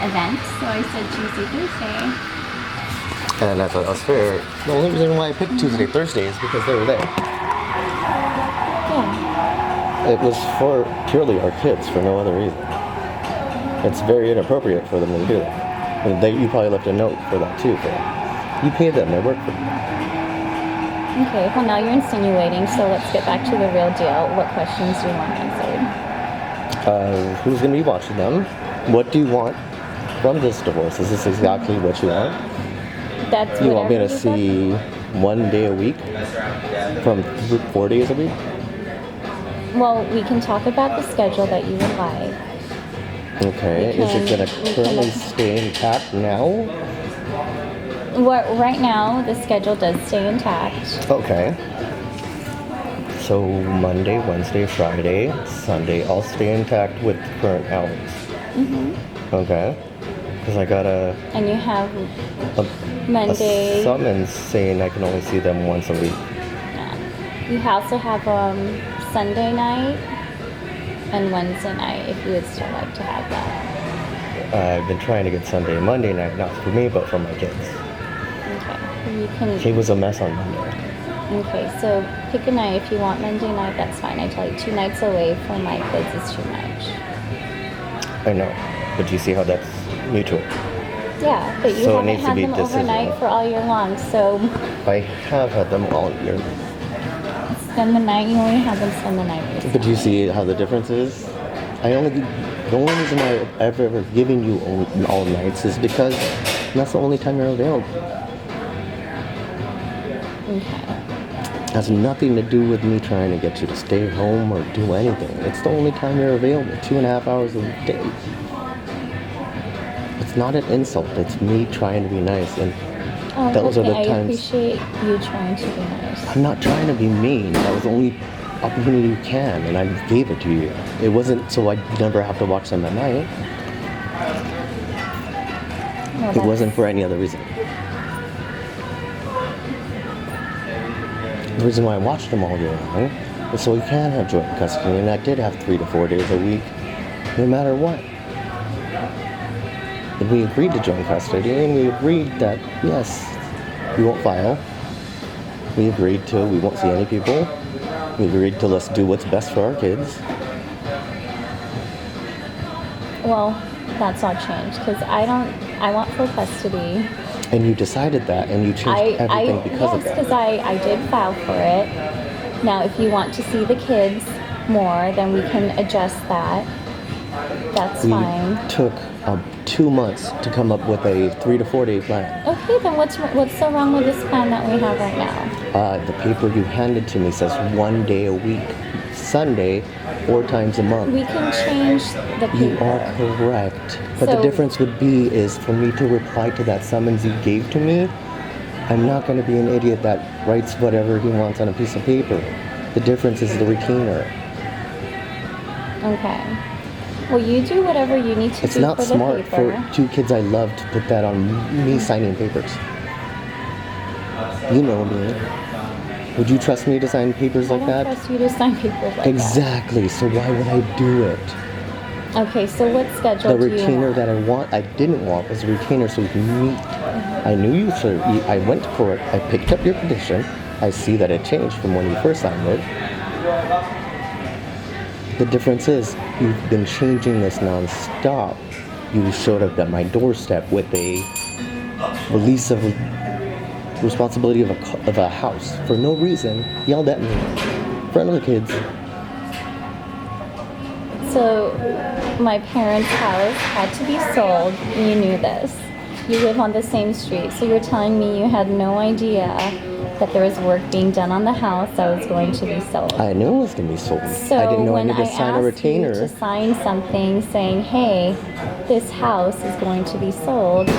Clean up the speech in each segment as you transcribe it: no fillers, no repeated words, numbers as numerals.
event, so I said Tuesday, Thursday. And I thought that was fair. The only reason why I picked Tuesday, Thursday is because they were there. Yeah. It was for purely our kids, for no other reason. It's very inappropriate for them to do that. And you probably left a note for that too. But you paid them, they work for you. Okay, well now you're insinuating, so let's get back to the real deal. What questions do you want answered? Who's going to be watching them? What do you want from this divorce? Is this exactly what you want? That's You want me to whatever you see 1 day a week from 4 days a week? want. Well, we can talk about the schedule that you would like. Okay. Is it going to currently stay intact now? Well, right now, the schedule does stay intact. Okay. So Monday, Wednesday, Friday, Sunday, all stay intact with current hours. Mm-hmm. Okay. Because I got a And you have a Monday. summons saying I can only see them once a week. You also have Sunday night and Wednesday night if you would still like to have that. I've been trying to get Sunday and Monday night, not for me, but for my kids. Okay. You can. He was a mess on Monday. Okay, so pick a night. If you want Monday night, that's fine. I tell you 2 nights away for my kids is too much. I know, but do you see how that's mutual? Yeah, but you So it haven't needs to had be them overnight decision. for all year long, so I have had them all year. spend the night. You only have them spend the night with But do you see how the difference is? The only reason why I've ever given you all nights is because that's the only time you're available. Okay. Has nothing to do with me trying to get you to stay home or do anything. It's the only time you're available, 2.5 hours a day. It's not an insult. It's me trying to be nice, and those are the I times. appreciate you trying to be nice. I'm not trying to be mean. That was the only opportunity you can, and I gave it to you. It wasn't so I'd never have to watch them at night. Well, It wasn't for any other reason. The reason why I watched them all year long is so we can have joint custody, and I did have 3 to 4 days a week, no matter what. And we agreed to joint custody, and we agreed that, yes, we won't file. We agreed to, we won't see any people. We agreed to let's do what's best for our kids. Well, that's all changed because I want full custody. And you decided that, and you changed everything because of yes, that. because I did file for it. Now, if you want to see the kids more, then we can adjust that. That's We fine. took 2 months to come up with a 3 to 4 day plan. Okay, then what's so wrong with this plan that we have right now? The paper you handed to me says 1 day a week, Sunday, 4 times a month. We can change the paper. You are correct. But the So- difference would be is for me to reply to that summons you gave to me, I'm not going to be an idiot that writes whatever he wants on a piece of paper. The difference is the retainer. Okay. Well, you do whatever you need to It's do not for the smart paper. for 2 kids I love to put that on me signing papers. You know me. Would you trust me to sign papers like I that? don't trust you to sign papers like Exactly. So why would I do it? that. Okay, so what schedule The do you retainer want? that I didn't want was a retainer so we can meet. I knew you, sir. I went to court. I picked up your petition. I see that it changed from when you first signed it. The difference is you've been changing this non-stop. You showed up at my doorstep with a release of responsibility of a house for no reason. Yelled at me in front of the kids. So, my parents' house had to be sold. You knew this. You live on the same street, so you're telling me you had no idea that there was work being done on the house that was going to be sold. I knew it was going to be sold. So I didn't know I when needed I to sign a asked you retainer. to sign something saying, "Hey, this house is going to be sold,"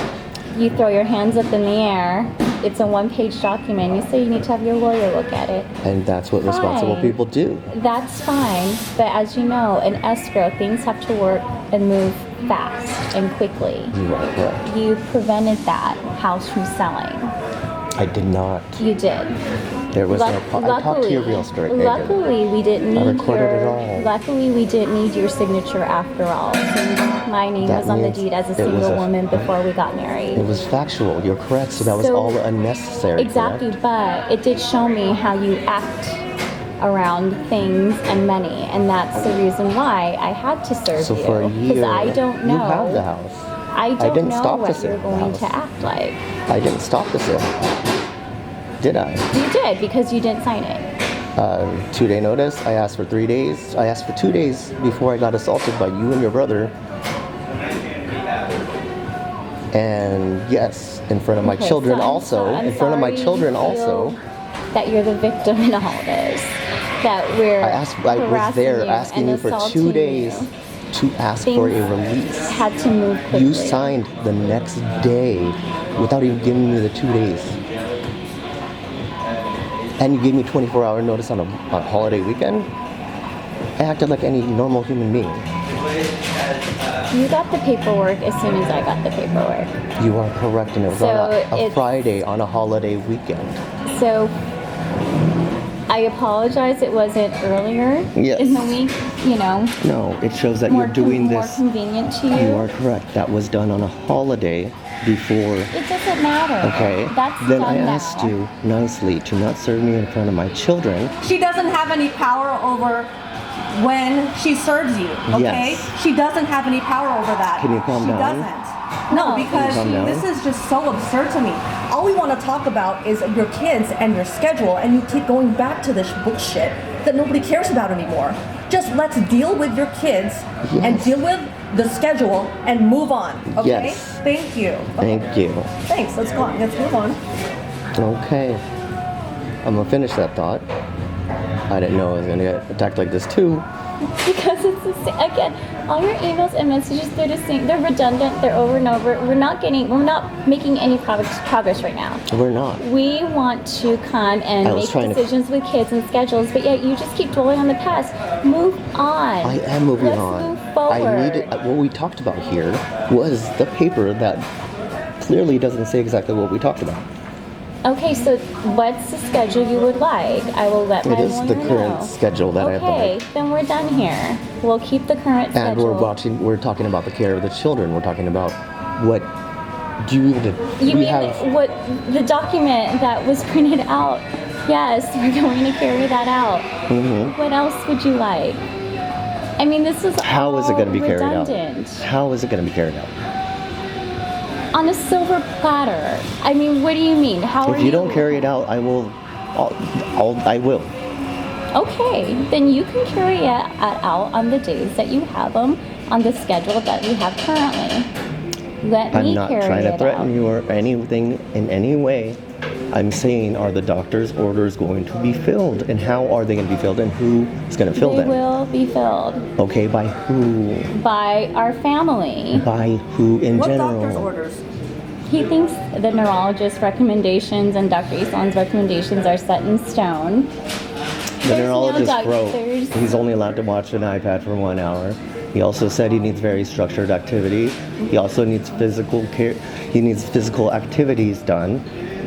you throw your hands up in the air. It's a 1-page document. You say you need to have your lawyer look at it. And that's what responsible Fine. people do. That's fine, but as you know, in escrow, things have to work and move fast and quickly. You are correct. You prevented that house from selling. I did not. You did. There was no. I talked to your real estate agent. Luckily, we didn't need recorded it all. Luckily, we didn't need your signature after all. So my name That was on the means deed as a it was single a- woman before we got married. It was factual. You're correct. So that was So- all unnecessary. Exactly, correct? but it did show me how you act around things and money, and that's the reason why I had to serve So you. for a year, I don't know. you have the house. I don't didn't know stop to what sit you're in the going house. to act like. I didn't stop to sit. Did I? You did because you didn't sign it. 2-day notice. I asked for 3 days. I asked for 2 days before I got assaulted by you and your brother. And yes, in front of my Okay, children so I'm also. so- I'm In front of my sorry children you also. feel that you're the victim in all this. That we're I was harassing there you asking and you for 2 assaulting days you. to ask for a Things release. Had to move quickly. You signed the next day without even giving me the 2 days. And you gave me 24-hour notice on a holiday weekend? I acted like any normal human being. You got the paperwork as soon as I got the paperwork. You are correct, and it was So on a it's- Friday on a holiday weekend. So I apologize it wasn't earlier Yes. in the week, you know, No, it shows that more, you're doing more this. convenient to you. You are correct. That was done on a holiday before. It doesn't matter. Okay. That's Then done I asked now. you nicely to not serve me in front of my children. She doesn't have any power over when she serves you, okay? Yes. She doesn't have any power over that. Can you calm she down? doesn't. No, because Calm down. this is just so absurd to me. All we want to talk about is your kids and your schedule, and you keep going back to this bullshit that nobody cares about anymore. Just let's deal with your kids and Yes. deal with the schedule and move on, okay? Yes. Thank you. Thank you. Thanks, let's go on. Let's move on. Okay. I'm gonna finish that thought. I didn't know I was gonna get attacked like this too. Because it's the same. Again, all your emails and messages, they're the same. They're redundant. They're over and over. We're not making any progress right now. We're not. We want to come and I was make trying to- decisions with kids and schedules, but yet you just keep dwelling on the past. Move on. I am moving Let's on. move forward. I needed. What we talked about here was the paper that clearly doesn't say exactly what we talked about. Okay, so what's the schedule you would like? I will let my It is the lawyer current know. schedule that I Okay, like. then we're done here. We'll keep the current And schedule. we're talking about the care of the children. We're talking about what do you even You we mean have what the document that was printed out? Yes, we're going to carry that out. What else would you like? I mean, this is how is it going to be carried redundant. out? How is it going to be carried out? On a silver platter. I mean, what do you mean? How are If you don't carry it out, I will. I will. Okay, then you can carry it out on the days that you have them on the schedule that we have currently. Let I'm me not carry trying to it threaten out. you or anything in any way. I'm saying, are the doctor's orders going to be filled, and how are they going to be filled, and who is going to fill They them? will be filled Okay, by who? by our family. By who in What general? doctor's orders? He thinks the neurologist's recommendations and Dr. Isan's recommendations are set in stone. The There's neurologist no wrote doctors. he's only allowed to watch an iPad for 1 hour. He also said he needs very structured activity. He also needs physical care. He needs physical activities done.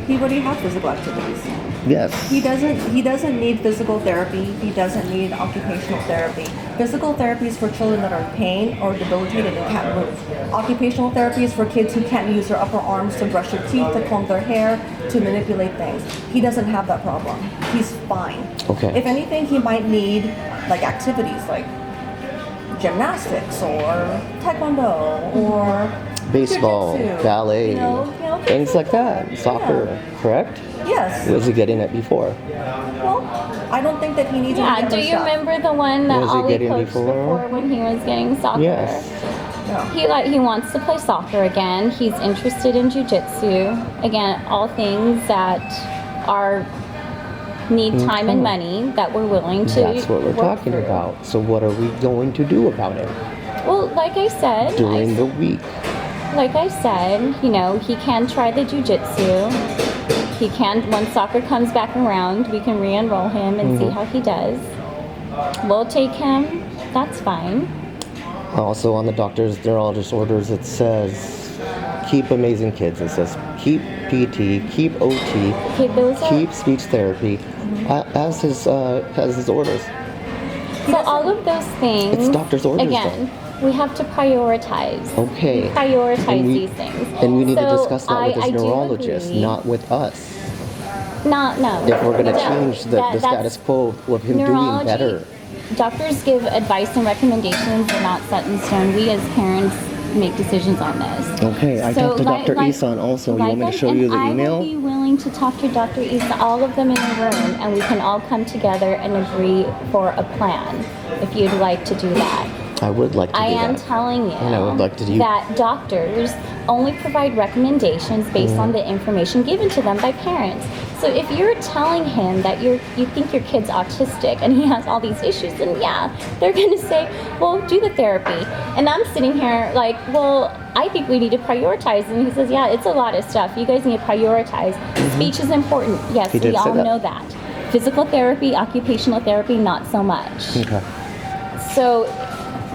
He already has physical activities. Yes. He doesn't need physical therapy. He doesn't need occupational therapy. Physical therapy is for children that are in pain or debilitated and can't move. Occupational therapy is for kids who can't use their upper arms to brush their teeth, to comb their hair, to manipulate things. He doesn't have that problem. He's fine. Okay. If anything, he might need like activities like gymnastics or taekwondo or Baseball, jujitsu, ballet, you know, things like that. Soccer, correct? Yes. Was he getting it before? Well, I don't think that he needs any Yeah, other do you stuff. remember the one that Was he Ollie getting coached before? when he was getting soccer? Yes. No. He wants to play soccer again. He's interested in jujitsu. Again, all things that are need time and money that we're willing to. That's what we're work talking through. about. So what are we going to do about it Well, like I said, during the week? like I said, you know, he can try the jujitsu. He can, when soccer comes back around, we can re-enroll him and see how he does. We'll take him. That's fine. Also on the doctor's neurologist orders, it says keep amazing kids. It says keep PT, keep OT, Okay, those are keep speech therapy, as his orders. so all of those things. It's doctor's orders, Again, we have to prioritize. Okay. We prioritize And we- these things. And we need to So discuss that with I his do neurologist, agree. not with us. No. If we're going to No, change the that's- status quo of him doing neurology- better. Doctors give advice and recommendations. They're not set in stone. We as parents make decisions on this. Okay, I talked to Dr. Isan also. You want me to show you the I email? will be willing to talk to Dr. Isan, all of them in a room, and we can all come together and agree for a plan, if you'd like to do that. I would like to I do am that. telling you And I would like to do- that doctors only provide recommendations based on the information given to them by parents. So if you're telling him that you think your kid's autistic and he has all these issues, then yeah, they're gonna say, well, do the therapy. And I'm sitting here like, well, I think we need to prioritize. And he says, yeah, it's a lot of stuff. You guys need to prioritize. Speech is important. Yes, He did we say all that. know that. Physical therapy, occupational therapy, not so much. Okay. So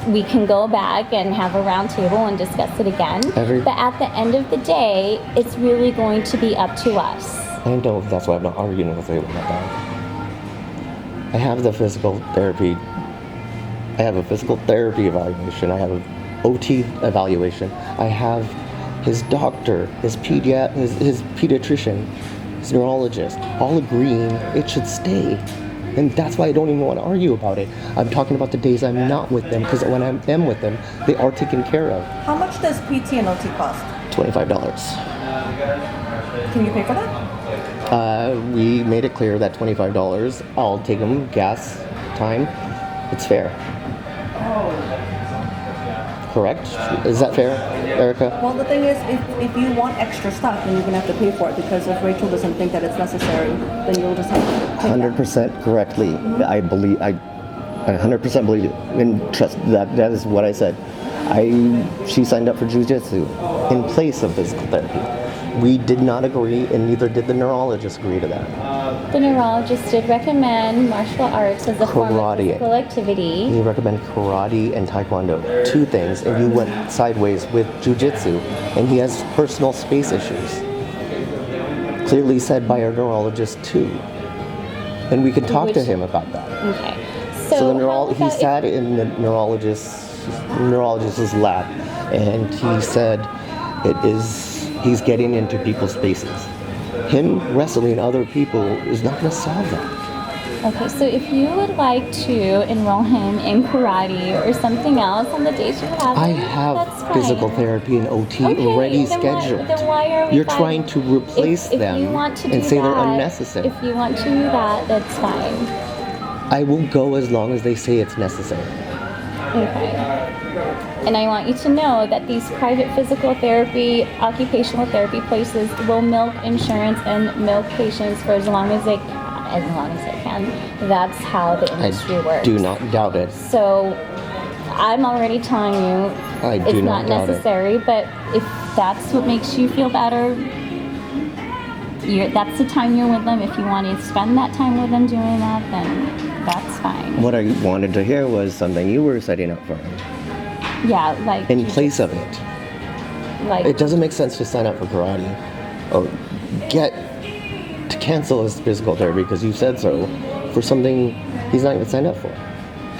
we can go back and have a round table and discuss it again. But at the end of the day, it's really going to be up to us. I know that's why I'm not arguing with you about that. I have the physical therapy. I have a physical therapy evaluation. I have an OT evaluation. I have his doctor, his pediatrician, his neurologist, all agreeing it should stay. And that's why I don't even want to argue about it. I'm talking about the days I'm not with them, because when I am with them, they are taken care of. How much does PT and OT cost? $25. Can you pay for that? We made it clear that $25, I'll take them, gas, time. It's fair. Correct? Is that fair, Erica? Well, the thing is, if you want extra stuff, then you're gonna have to pay for it, because if Rachel doesn't think that it's necessary, then you'll just have to take that. 100% correctly. I 100% believe it. And trust, that is what I said. She signed up for jujitsu in place of physical therapy. We did not agree, and neither did the neurologist agree to that. The neurologist did recommend martial arts as a form of Karate. physical activity. You recommend karate and taekwondo, two things, and you went sideways with jujitsu, and he has personal space issues. Clearly said by our neurologist too. And we can talk to Which- him about that. Okay. So So, he how sat in the neurologist's lab, and he said he's getting into people's spaces. Him wrestling other people is not going to solve that. Okay, so if you would like to enroll him in karate or something else on the days you have I him, have that's fine. physical therapy and OT Okay, already then scheduled. Then why are we You're fighting? trying to replace if them you want to and do say they're that, unnecessary. If you want to do that, that's fine. I will go as long as they say it's necessary. Okay. And I want you to know that these private physical therapy, occupational therapy places will milk insurance and milk patients for as long as they can. That's how the industry I works. do not doubt it. So I'm already telling you I it's do not not doubt it. necessary, but if that's what makes you feel better, that's the time you're with them. If you want to spend that time with them doing that, then that's fine. What I wanted to hear was something you were setting up for him. Yeah, like In place of it. like It doesn't make sense to sign up for karate or to cancel his physical therapy because you said so for something he's not even signed up for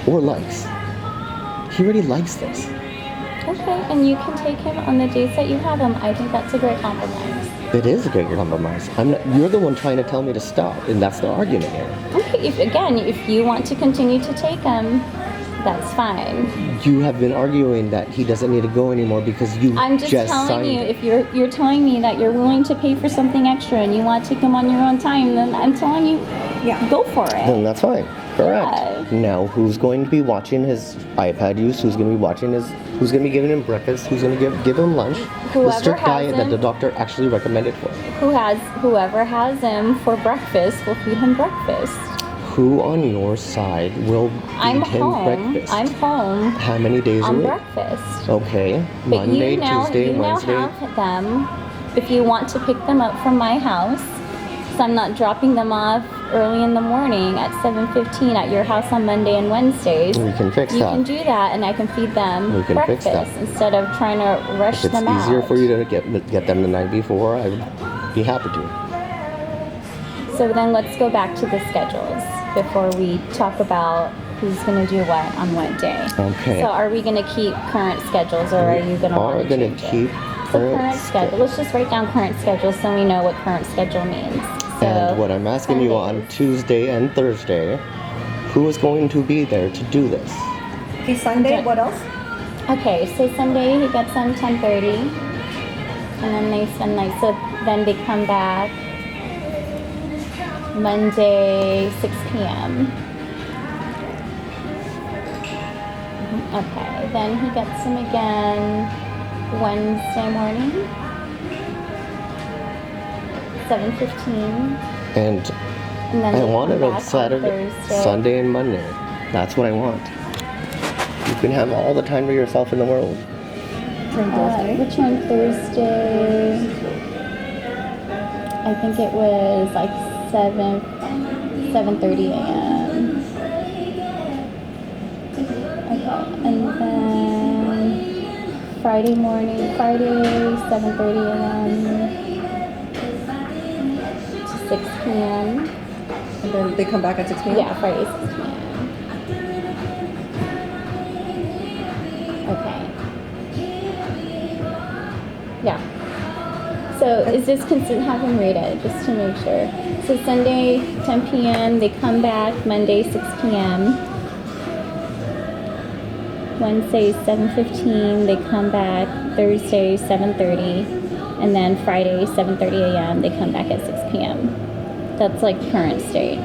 or likes. He already likes this. Okay, and you can take him on the days that you have him. I think that's a great compromise. It is a good compromise. You're the one trying to tell me to stop, and that's the argument here. Okay, if you want to continue to take him, that's fine. You have been arguing that he doesn't need to go anymore because you I'm just telling signed you, it. if you're telling me that you're willing to pay for something extra and you want to take him on your own time, then I'm telling you, Yeah. go for it. Then that's fine. Correct. Yeah. Now, who's going to be watching his iPad use? Who's going to be watching who's going to be giving him breakfast? Who's going to give him lunch? The Whoever strict has diet that him. the doctor actually recommended for him. Whoever has him for breakfast will feed him breakfast. Who on your side will feed I'm him home. breakfast? I'm home How many days a on week? breakfast. Okay. But Monday, you now, Tuesday, you now Wednesday. have them if you want to pick them up from my house. So I'm not dropping them off early in the morning at 7:15 at your house on Monday and Wednesdays. We can fix You that. can do that, and I can feed them We can fix breakfast that. instead of trying to rush If it's them out. easier for you to get them the night before, I would be happy to. So then let's go back to the schedules before we talk about who's going to do what on what day. Okay. So are we going to keep current schedules, or are you going to Are want to gonna change it? keep So current current schedule. Let's just write down current schedule so we know what current schedule means. So And what I'm asking you on Sundays. Tuesday and Thursday, who is going to be there to do this? Okay, Sunday, Yeah. what else? Okay, so Sunday he gets on 10:30, and then they spend night. So then they come back Monday 6 p.m. Okay, then he gets them again Wednesday morning 7:15, And and then I they want come it on back Saturday, on Thursday. Sunday, and Monday. That's what I want. You can have all the time to yourself in the world. Turn Thursday. Which one? Thursday. I think it was like 7:30 a.m. Okay, and then Friday morning, Friday 7:30 a.m. to 6 p.m. And then they come back at 6 p.m.? Yeah, Friday 6 p.m. Okay. Yeah. So is this consistent? Have them read it just to make sure. So Sunday 10 p.m. They come back. Monday 6 p.m. Wednesday 7:15. They come back. Thursday 7:30, and then Friday 7:30 a.m. They come back at 6 p.m. That's like current state.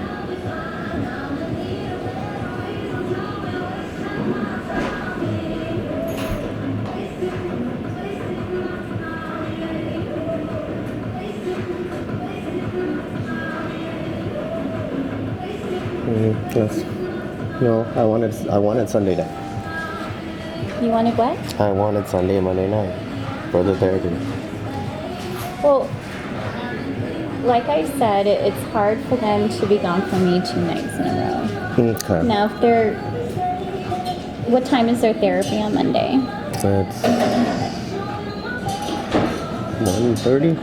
Yes. No, I wanted Sunday night. You wanted what? I wanted Sunday and Monday night for the therapy. Well, like I said, it's hard for them to be gone from me 2 nights in a Okay. row. Now, if they're, what time is their therapy on Monday? It's 1:30.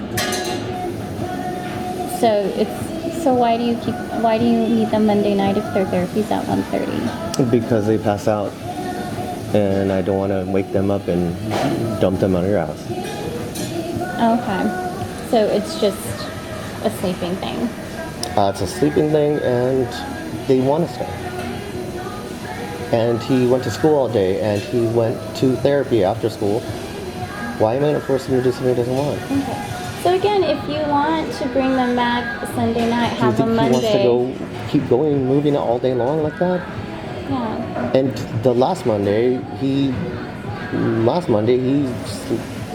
So why do you need them Monday night if their therapy's at 1:30? Because they pass out, and I don't want to wake them up and dump them on your house. Okay, so it's just a sleeping thing. It's a sleeping thing, and they want to stay. And he went to school all day, and he went to therapy after school. Why am I going to force him to do something he doesn't want? Okay. So again, if you want to bring them back Sunday night, Do you have think them he wants to Monday. keep going, moving it all day long like that? Yeah. And the last Monday, he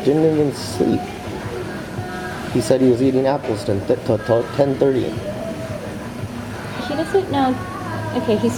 didn't even sleep. He said he was eating apples till 10:30. He doesn't know. Okay, he's